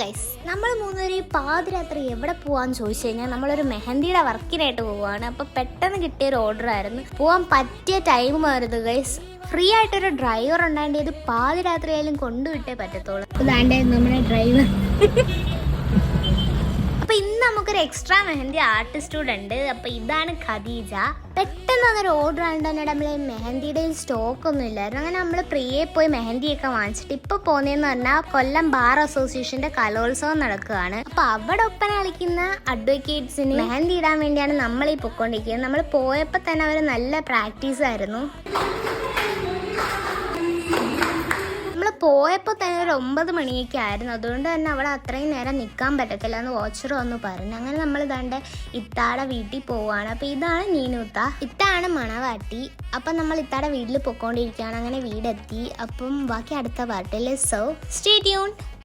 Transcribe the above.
Guys, നമ്മൾ മൂന്നുപേരും പാതിരാത്രി എവിടെ പോവാന്ന് ചോദിച്ചു കഴിഞ്ഞാൽ നമ്മളൊരു മെഹന്തിയുടെ വർക്കിനായിട്ട് പോവാണ്. അപ്പോൾ പെട്ടെന്ന് കിട്ടിയൊരു ഓർഡർ ആയിരുന്നു, പോവാൻ പറ്റിയ ടൈമായിരുന്നു ഗൈസ്. ഫ്രീ ആയിട്ടൊരു ഡ്രൈവർ ഉണ്ടായിട്ട് ഇത് പാതിരാത്രി ആയാലും കൊണ്ടുവിട്ടേ പറ്റത്തുള്ളൂ. അതാണ്ട് നമ്മുടെ ഡ്രൈവർ. അപ്പൊ ഇന്ന് നമുക്കൊരു എക്സ്ട്രാ മെഹന്തി ആർട്ടിസ്റ്റ് കൂടെ ഉണ്ട്. അപ്പൊ ഇതാണ് ഖദീജ. പെട്ടെന്ന് അതൊരു ഓർഡർ ആയതുകൊണ്ട് നമ്മള് മെഹന്തിയുടെ സ്റ്റോക്ക് ഒന്നും ഇല്ലായിരുന്നു. അങ്ങനെ നമ്മൾ പ്രിയെ പോയി മെഹന്തിയൊക്കെ വാങ്ങിച്ചിട്ട് ഇപ്പൊ പോന്നേന്ന് പറഞ്ഞാൽ കൊല്ലം ബാർ അസോസിയേഷന്റെ കലോത്സവം നടക്കുകയാണ്. അപ്പൊ അവിടെ ഒപ്പന കളിക്കുന്ന അഡ്വക്കേറ്റ്സിന് മെഹന്തി ഇടാൻ വേണ്ടിയാണ് നമ്മൾ ഈ പൊക്കോണ്ടിരിക്കുന്നത്. നമ്മൾ പോയപ്പോ തന്നെ അവർ നല്ല പ്രാക്ടീസ് ആയിരുന്നു. പോയപ്പോൾ തന്നെ ഒരു 9 മണിയൊക്കെ ആയിരുന്നു. അതുകൊണ്ട് തന്നെ അവിടെ അത്രയും നേരം നിൽക്കാൻ പറ്റത്തില്ല എന്ന് വാച്ചർ വന്ന് പറഞ്ഞു. അങ്ങനെ നമ്മൾ ഇതാണ്ട് ഇത്താടെ വീട്ടിൽ പോവാണ്. അപ്പോൾ ഇതാണ് നീനൂത്ത, ഇത്താണ് മണവാട്ടി. അപ്പം നമ്മൾ ഇത്താടെ വീട്ടിൽ പൊക്കോണ്ടിരിക്കുകയാണ്. അങ്ങനെ വീടെത്തി. അപ്പം ബാക്കി അടുത്ത പാർട്ടിൽ. So stay tuned.